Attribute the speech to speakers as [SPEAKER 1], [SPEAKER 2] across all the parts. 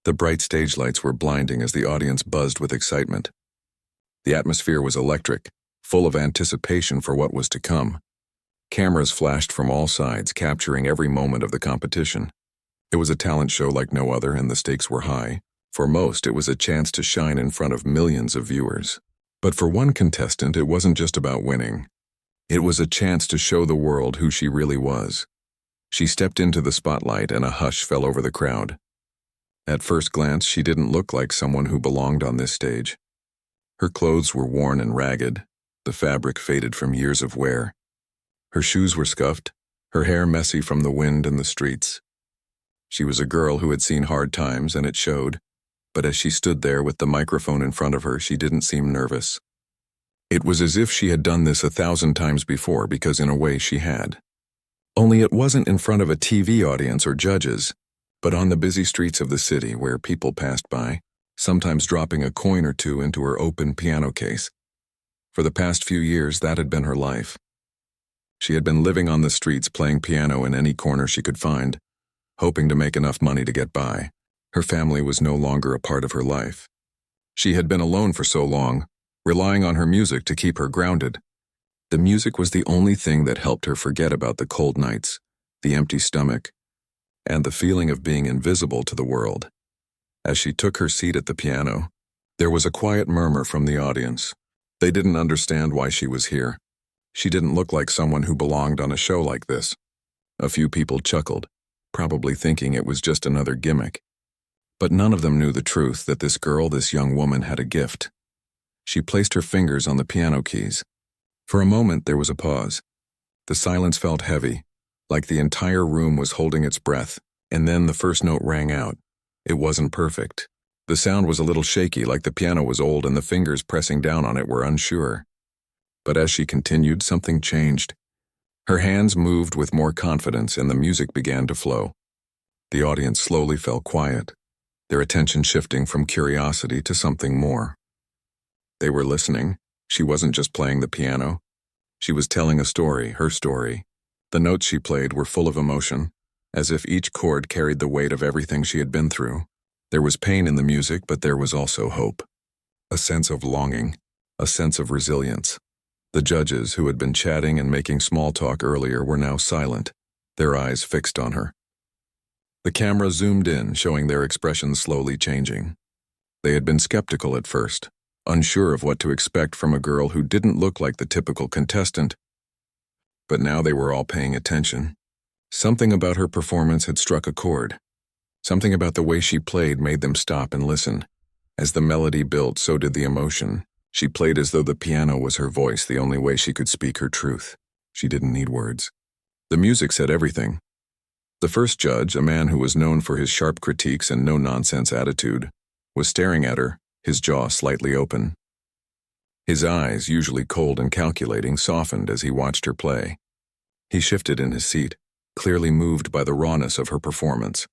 [SPEAKER 1] The bright stage lights were blinding as the audience buzzed with excitement. The atmosphere was electric, full of anticipation for what was to come. Cameras flashed from all sides, capturing every moment of the competition. It was a talent show like no other, and the stakes were high. For most, it was a chance to shine in front of millions of viewers. But for one contestant, it wasn't just about winning. It was a chance to show the world who she really was. She stepped into the spotlight and a hush fell over the crowd. At first glance, she didn't look like someone who belonged on this stage. Her clothes were worn and ragged, the fabric faded from years of wear. Her shoes were scuffed, her hair messy from the wind and the streets. She was a girl who had seen hard times, and it showed, but as she stood there with the microphone in front of her, she didn't seem nervous. It was as if she had done this 1,000 times before, because in a way she had. Only it wasn't in front of a TV audience or judges, but on the busy streets of the city where people passed by, sometimes dropping a coin or two into her open piano case. For the past few years, that had been her life. She had been living on the streets, playing piano in any corner she could find, hoping to make enough money to get by. Her family was no longer a part of her life. She had been alone for so long, relying on her music to keep her grounded. The music was the only thing that helped her forget about the cold nights, the empty stomach, and the feeling of being invisible to the world. As she took her seat at the piano, there was a quiet murmur from the audience. They didn't understand why she was here. She didn't look like someone who belonged on a show like this. A few people chuckled, probably thinking it was just another gimmick. But none of them knew the truth, that this girl, this young woman, had a gift. She placed her fingers on the piano keys. For a moment, there was a pause. The silence felt heavy, like the entire room was holding its breath, and then the first note rang out. It wasn't perfect. The sound was a little shaky, like the piano was old and the fingers pressing down on it were unsure. But as she continued, something changed. Her hands moved with more confidence and the music began to flow. The audience slowly fell quiet, their attention shifting from curiosity to something more. They were listening. She wasn't just playing the piano. She was telling a story, her story. The notes she played were full of emotion, as if each chord carried the weight of everything she had been through. There was pain in the music, but there was also hope. A sense of longing, a sense of resilience. The judges, who had been chatting and making small talk earlier, were now silent, their eyes fixed on her. The camera zoomed in, showing their expressions slowly changing. They had been skeptical at first, unsure of what to expect from a girl who didn't look like the typical contestant. But now they were all paying attention. Something about her performance had struck a chord. Something about the way she played made them stop and listen. As the melody built, so did the emotion. She played as though the piano was her voice, the only way she could speak her truth. She didn't need words. The music said everything. The first judge, a man who was known for his sharp critiques and no-nonsense attitude, was staring at her, his jaw slightly open. His eyes, usually cold and calculating, softened as he watched her play. He shifted in his seat, clearly moved by the rawness of her performance.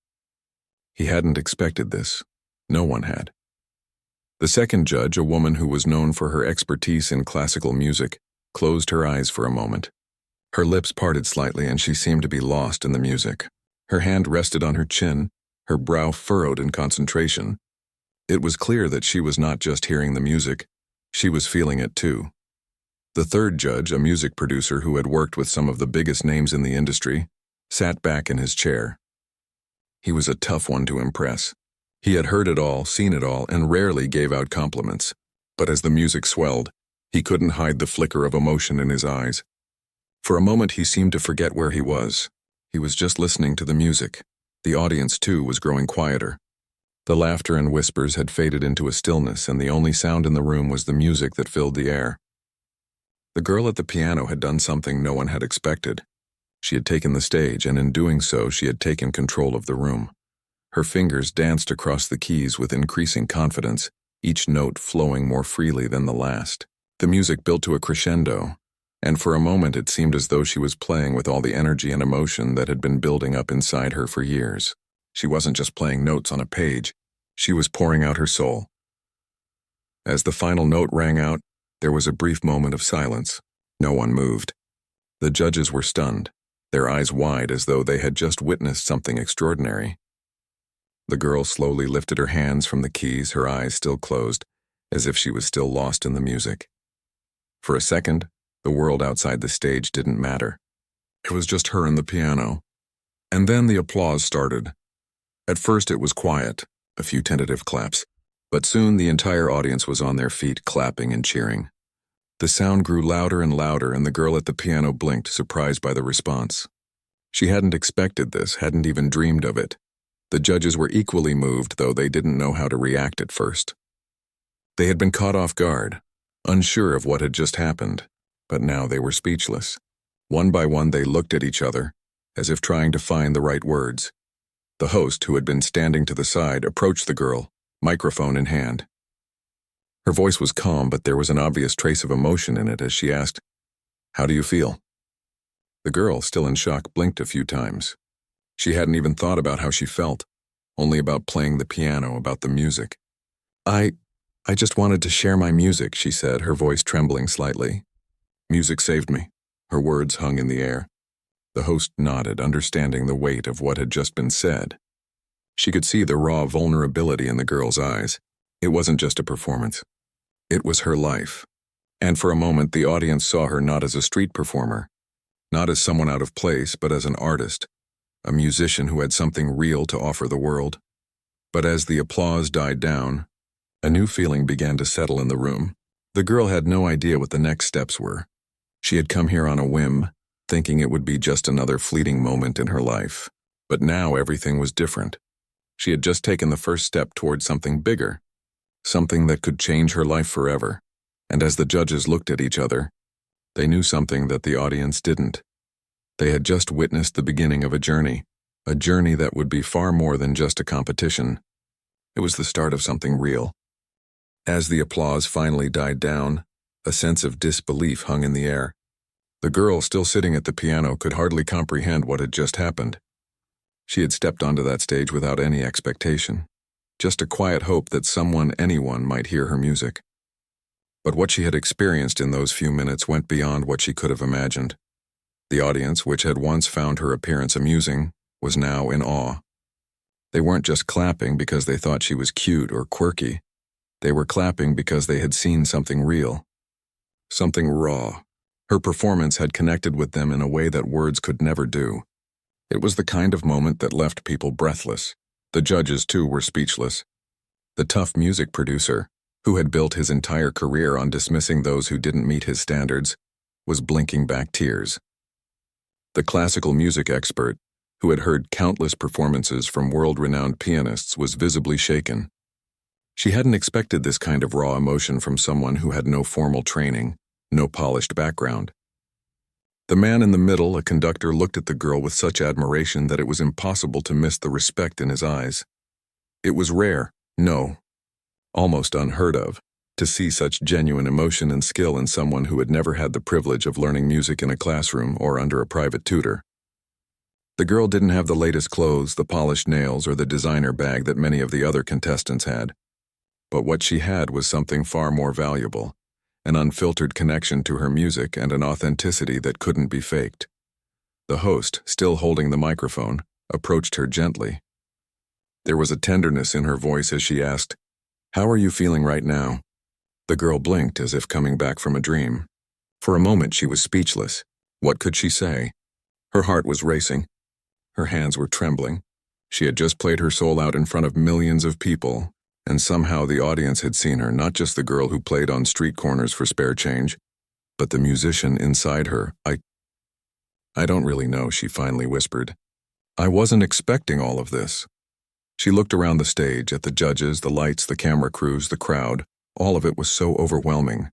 [SPEAKER 1] He hadn't expected this. No one had. The second judge, a woman who was known for her expertise in classical music, closed her eyes for a moment. Her lips parted slightly and she seemed to be lost in the music. Her hand rested on her chin, her brow furrowed in concentration. It was clear that she was not just hearing the music, she was feeling it too. The third judge, a music producer who had worked with some of the biggest names in the industry, sat back in his chair. He was a tough one to impress. He had heard it all, seen it all, and rarely gave out compliments. But as the music swelled, he couldn't hide the flicker of emotion in his eyes. For a moment he seemed to forget where he was. He was just listening to the music. The audience, too, was growing quieter. The laughter and whispers had faded into a stillness, and the only sound in the room was the music that filled the air. The girl at the piano had done something no one had expected. She had taken the stage, and in doing so, she had taken control of the room. Her fingers danced across the keys with increasing confidence, each note flowing more freely than the last. The music built to a crescendo, and for a moment it seemed as though she was playing with all the energy and emotion that had been building up inside her for years. She wasn't just playing notes on a page, she was pouring out her soul. As the final note rang out, there was a brief moment of silence. No one moved. The judges were stunned, their eyes wide as though they had just witnessed something extraordinary. The girl slowly lifted her hands from the keys, her eyes still closed, as if she was still lost in the music. For a second, the world outside the stage didn't matter. It was just her and the piano. And then the applause started. At first it was quiet, a few tentative claps, but soon the entire audience was on their feet, clapping and cheering. The sound grew louder and louder, and the girl at the piano blinked, surprised by the response. She hadn't expected this, hadn't even dreamed of it. The judges were equally moved, though they didn't know how to react at first. They had been caught off guard, unsure of what had just happened, but now they were speechless. One by one they looked at each other, as if trying to find the right words. The host, who had been standing to the side, approached the girl, microphone in hand. Her voice was calm, but there was an obvious trace of emotion in it as she asked, "How do you feel?" The girl, still in shock, blinked a few times. She hadn't even thought about how she felt, only about playing the piano, about the music. I just wanted to share my music," she said, her voice trembling slightly. "Music saved me." Her words hung in the air. The host nodded, understanding the weight of what had just been said. She could see the raw vulnerability in the girl's eyes. It wasn't just a performance. It was her life. And for a moment, the audience saw her not as a street performer, not as someone out of place, but as an artist, a musician who had something real to offer the world. But as the applause died down, a new feeling began to settle in the room. The girl had no idea what the next steps were. She had come here on a whim, thinking it would be just another fleeting moment in her life. But now everything was different. She had just taken the first step towards something bigger, something that could change her life forever. And as the judges looked at each other, they knew something that the audience didn't. They had just witnessed the beginning of a journey that would be far more than just a competition. It was the start of something real. As the applause finally died down, a sense of disbelief hung in the air. The girl, still sitting at the piano, could hardly comprehend what had just happened. She had stepped onto that stage without any expectation, just a quiet hope that anyone might hear her music. But what she had experienced in those few minutes went beyond what she could have imagined. The audience, which had once found her appearance amusing, was now in awe. They weren't just clapping because they thought she was cute or quirky. They were clapping because they had seen something real, something raw. Her performance had connected with them in a way that words could never do. It was the kind of moment that left people breathless. The judges, too, were speechless. The tough music producer, who had built his entire career on dismissing those who didn't meet his standards, was blinking back tears. The classical music expert, who had heard countless performances from world-renowned pianists, was visibly shaken. She hadn't expected this kind of raw emotion from someone who had no formal training, no polished background. The man in the middle, a conductor, looked at the girl with such admiration that it was impossible to miss the respect in his eyes. It was rare, no, almost unheard of, to see such genuine emotion and skill in someone who had never had the privilege of learning music in a classroom or under a private tutor. The girl didn't have the latest clothes, the polished nails, or the designer bag that many of the other contestants had. But what she had was something far more valuable, an unfiltered connection to her music and an authenticity that couldn't be faked. The host, still holding the microphone, approached her gently. There was a tenderness in her voice as she asked, "How are you feeling right now?" The girl blinked as if coming back from a dream. For a moment she was speechless. What could she say? Her heart was racing. Her hands were trembling. She had just played her soul out in front of millions of people, and somehow the audience had seen her, not just the girl who played on street corners for spare change, but the musician inside her. I don't really know," she finally whispered. "I wasn't expecting all of this." She looked around the stage, at the judges, the lights, the camera crews, the crowd. All of it was so overwhelming.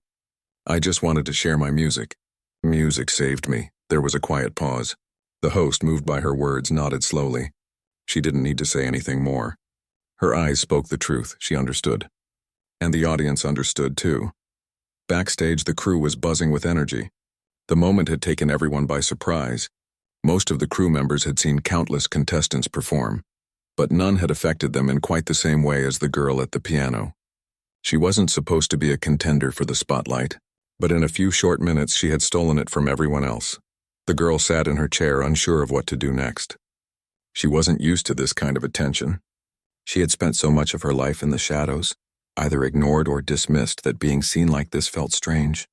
[SPEAKER 1] "I just wanted to share my music. Music saved me." There was a quiet pause. The host, moved by her words, nodded slowly. She didn't need to say anything more. Her eyes spoke the truth. She understood. And the audience understood, too. Backstage, the crew was buzzing with energy. The moment had taken everyone by surprise. Most of the crew members had seen countless contestants perform, but none had affected them in quite the same way as the girl at the piano. She wasn't supposed to be a contender for the spotlight, but in a few short minutes she had stolen it from everyone else. The girl sat in her chair, unsure of what to do next. She wasn't used to this kind of attention. She had spent so much of her life in the shadows, either ignored or dismissed, that being seen like this felt strange.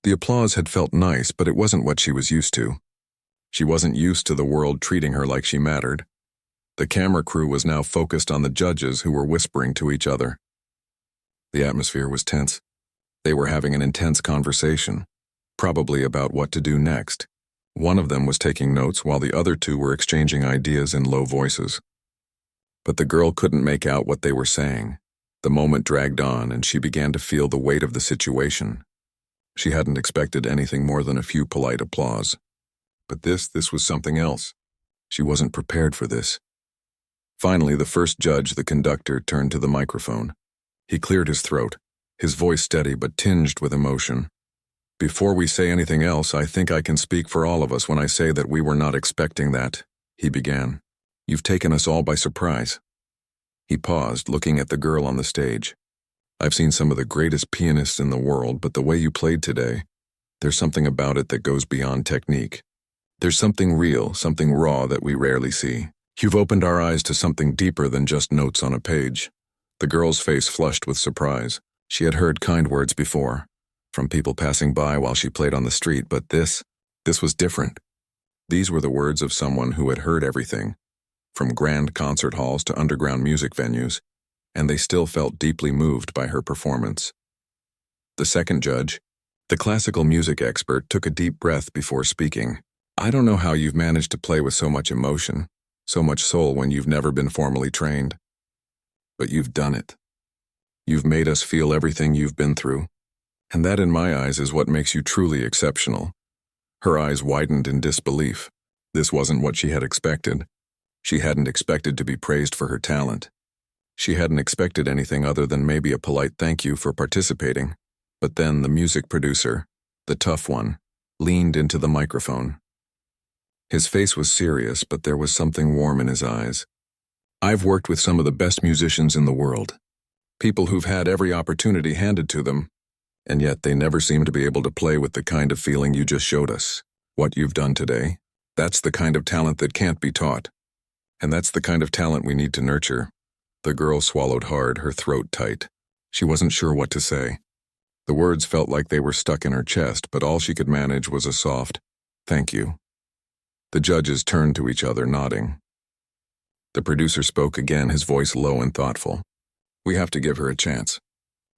[SPEAKER 1] The applause had felt nice, but it wasn't what she was used to. She wasn't used to the world treating her like she mattered. The camera crew was now focused on the judges, who were whispering to each other. The atmosphere was tense. They were having an intense conversation, probably about what to do next. One of them was taking notes while the other two were exchanging ideas in low voices. But the girl couldn't make out what they were saying. The moment dragged on, and she began to feel the weight of the situation. She hadn't expected anything more than a few polite applause. But this was something else. She wasn't prepared for this. Finally, the first judge, the conductor, turned to the microphone. He cleared his throat, his voice steady but tinged with emotion. "Before we say anything else, I think I can speak for all of us when I say that we were not expecting that," he began. "You've taken us all by surprise." He paused, looking at the girl on the stage. "I've seen some of the greatest pianists in the world, but the way you played today, there's something about it that goes beyond technique. There's something real, something raw that we rarely see. You've opened our eyes to something deeper than just notes on a page." The girl's face flushed with surprise. She had heard kind words before, from people passing by while she played on the street, but this was different. These were the words of someone who had heard everything, from grand concert halls to underground music venues, and they still felt deeply moved by her performance. The second judge, the classical music expert, took a deep breath before speaking. "I don't know how you've managed to play with so much emotion, so much soul when you've never been formally trained. But you've done it. You've made us feel everything you've been through. And that, in my eyes, is what makes you truly exceptional." Her eyes widened in disbelief. This wasn't what she had expected. She hadn't expected to be praised for her talent. She hadn't expected anything other than maybe a polite thank you for participating. But then the music producer, the tough one, leaned into the microphone. His face was serious, but there was something warm in his eyes. "I've worked with some of the best musicians in the world. People who've had every opportunity handed to them, and yet they never seem to be able to play with the kind of feeling you just showed us. What you've done today, that's the kind of talent that can't be taught. And that's the kind of talent we need to nurture." The girl swallowed hard, her throat tight. She wasn't sure what to say. The words felt like they were stuck in her chest, but all she could manage was a soft, "Thank you." The judges turned to each other, nodding. The producer spoke again, his voice low and thoughtful. "We have to give her a chance.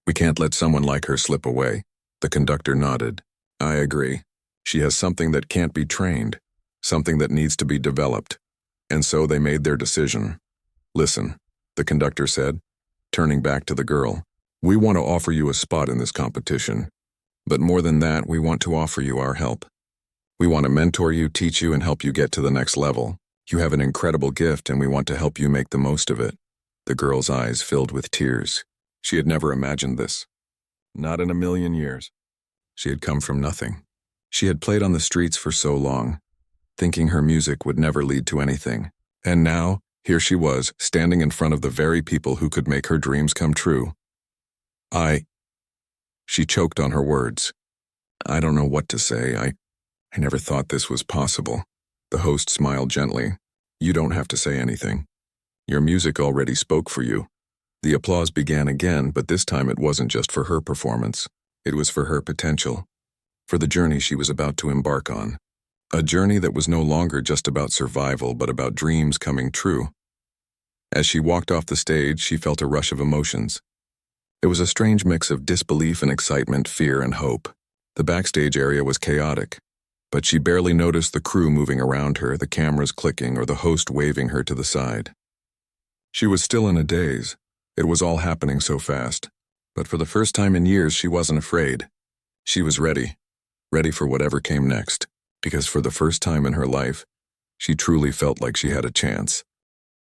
[SPEAKER 1] We can't let someone like her slip away." The conductor nodded. "I agree. She has something that can't be trained, something that needs to be developed." And so they made their decision. "Listen," the conductor said, turning back to the girl. "We want to offer you a spot in this competition. But more than that, we want to offer you our help. We want to mentor you, teach you, and help you get to the next level. You have an incredible gift, and we want to help you make the most of it." The girl's eyes filled with tears. She had never imagined this. Not in a million years. She had come from nothing. She had played on the streets for so long, thinking her music would never lead to anything. And now, here she was, standing in front of the very people who could make her dreams come true. She choked on her words. "I don't know what to say. I never thought this was possible." The host smiled gently. "You don't have to say anything. Your music already spoke for you." The applause began again, but this time it wasn't just for her performance. It was for her potential, for the journey she was about to embark on. A journey that was no longer just about survival, but about dreams coming true. As she walked off the stage, she felt a rush of emotions. It was a strange mix of disbelief and excitement, fear and hope. The backstage area was chaotic, but she barely noticed the crew moving around her, the cameras clicking, or the host waving her to the side. She was still in a daze. It was all happening so fast. But for the first time in years, she wasn't afraid. She was ready for whatever came next, because for the first time in her life, she truly felt like she had a chance.